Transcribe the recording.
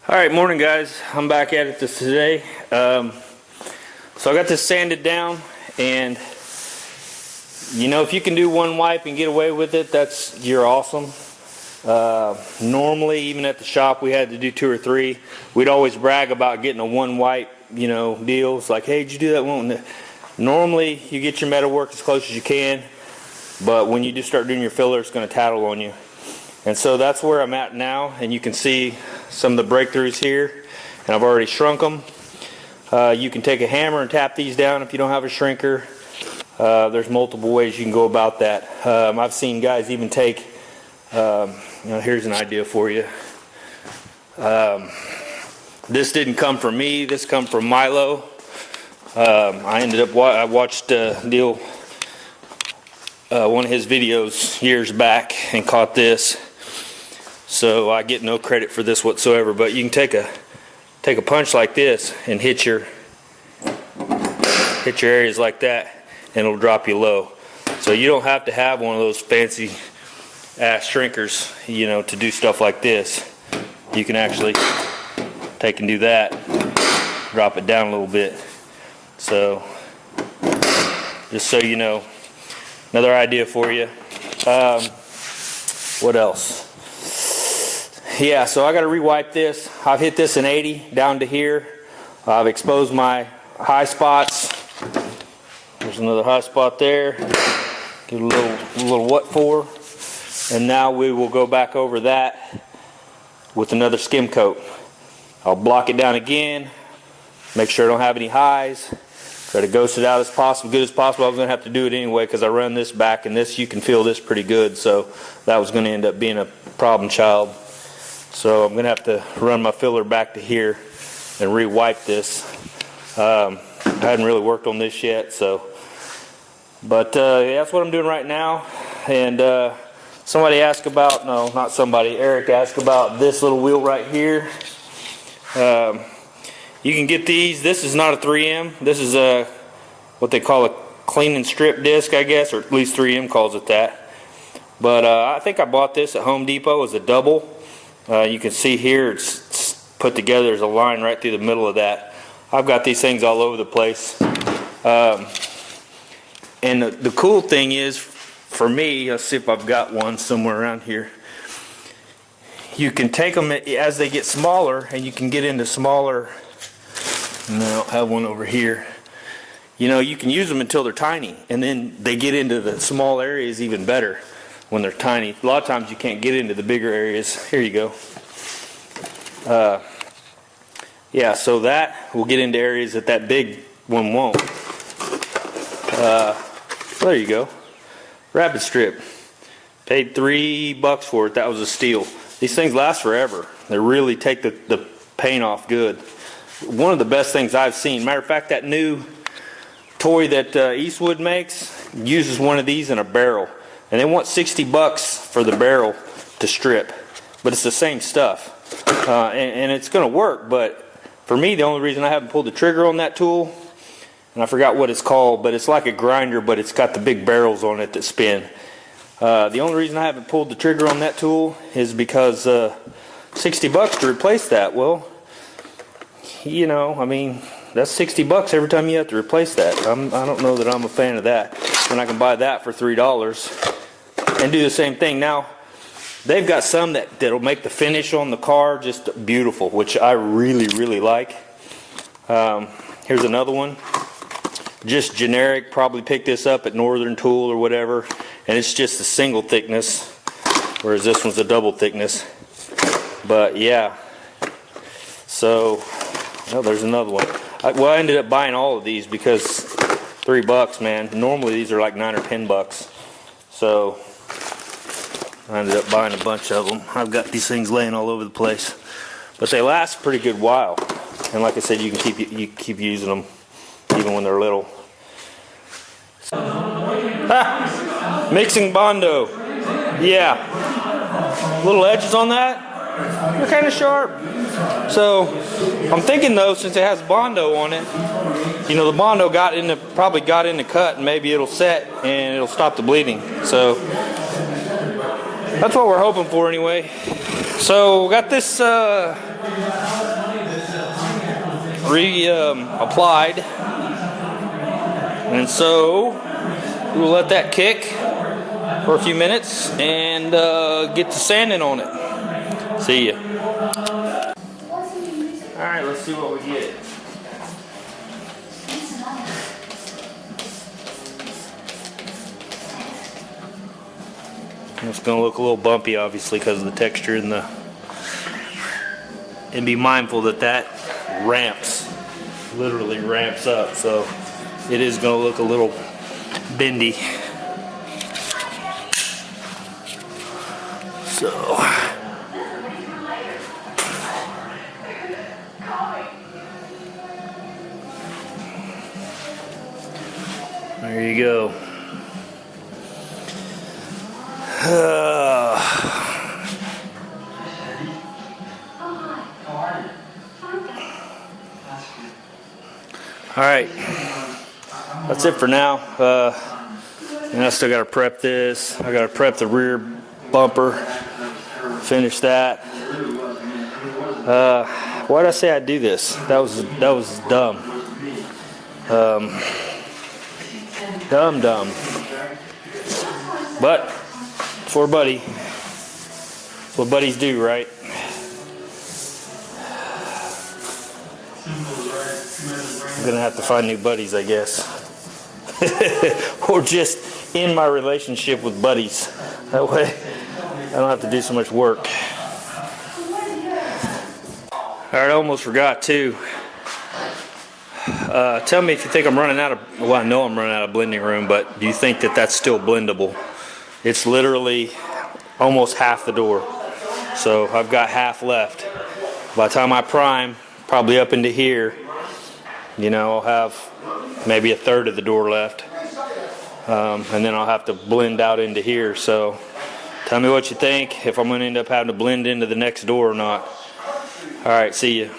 All right, morning guys. I'm back at it today. So I got this sanded down, and you know, if you can do one wipe and get away with it, you're awesome. Normally, even at the shop, we had to do 2 or 3. We'd always brag about getting a one wipe, deal. It's like, hey, did you do that one? Normally, you get your metal work as close as you can, but when you just start doing your filler, it's going to tattle on you. And so that's where I'm at now, and you can see some of the breakthroughs here, and I've already shrunk them. You can take a hammer and tap these down if you don't have a shrinker. There's multiple ways you can go about that. I've seen guys even take, here's an idea for you. This didn't come from me, this come from Milo. I watched Neil, one of his videos years back, and caught this. So I get no credit for this whatsoever, but you can take a punch like this and hit your areas like that, and it'll drop you low. So you don't have to have one of those fancy ass shrinkers, to do stuff like this. You can actually take and do that, drop it down a little bit. So just so you know, another idea for you. What else? Yeah, so I got to rewipe this. I've hit this in 80 down to here. I've exposed my high spots. There's another high spot there. Get a little what for. And now we will go back over that with another skim coat. I'll block it down again. Make sure I don't have any highs. Try to ghost it out as possible, good as possible. I was going to have to do it anyway because I run this back, and this, you can feel this pretty good. So that was going to end up being a problem child. So I'm going to have to run my filler back to here and re-wipe this. I hadn't really worked on this yet, but yeah, that's what I'm doing right now. And somebody asked about, no, not somebody, Eric asked about this little wheel right here. You can get these. This is not a 3M. This is what they call a clean and strip disc, I guess, or at least 3M calls it that. But I think I bought this at Home Depot as a double. You can see here it's put together. There's a line right through the middle of that. I've got these things all over the place. And the cool thing is, for me, let's see if I've got one somewhere around here. You can take them as they get smaller, and you can get into smaller. And I don't have one over here. You can use them until they're tiny, and then they get into the small areas even better when they're tiny. A lot of times you can't get into the bigger areas. Here you go. Yeah, so that will get into areas that big one won't. There you go. Rapid Strip. Paid $3 for it. That was a steal. These things last forever. They really take the paint off good. One of the best things I've seen. Matter of fact, that new toy that Eastwood makes uses one of these in a barrel. And they want $60 for the barrel to strip. But it's the same stuff. And it's going to work, but for me, the only reason I haven't pulled the trigger on that tool, and I forgot what it's called, but it's like a grinder, but it's got the big barrels on it that spin. The only reason I haven't pulled the trigger on that tool is because $60 to replace that. Well, I mean, that's $60 every time you have to replace that. I don't know that I'm a fan of that. When I can buy that for $3 and do the same thing. Now, they've got some that'll make the finish on the car just beautiful, which I really, really like. Here's another one. Just generic, probably pick this up at Northern Tool or whatever, and it's just a single thickness, whereas this one's a double thickness. But yeah, so there's another one. I ended up buying all of these because $3, man. Normally these are like $9 or $10. So I ended up buying a bunch of them. I've got these things laying all over the place, but they last a pretty good while. And like I said, you can keep using them even when they're little. Mixing Bondo. Yeah. Little edges on that. They're kind of sharp. So I'm thinking though, since it has Bondo on it, the Bondo probably got in the cut, and maybe it'll set and it'll stop the bleeding. So that's what we're hoping for anyway. So got this applied, and so we'll let that kick for a few minutes and get to sanding on it. See ya. All right, let's see what we get. It's going to look a little bumpy, obviously, because of the texture and and be mindful that that ramps, literally ramps up, so it is going to look a little bendy. So there you go. Alright, that's it for now. And I still got to prep this. I got to prep the rear bumper, finish that. Why did I say I'd do this? That was dumb. Dumb. But for a buddy, it's what buddies do, right? I'm gonna have to find new buddies, I guess. Or just end my relationship with buddies. That way I don't have to do so much work. Alright, I almost forgot too. Tell me if you think I'm running out of, well, I know I'm running out of blending room, but do you think that that's still blendable? It's literally almost half the door. So I've got half left. By the time I prime, probably up into here, you know, I'll have maybe a third of the door left. And then I'll have to blend out into here. So tell me what you think, if I'm going to end up having to blend into the next door or not. Alright, see you.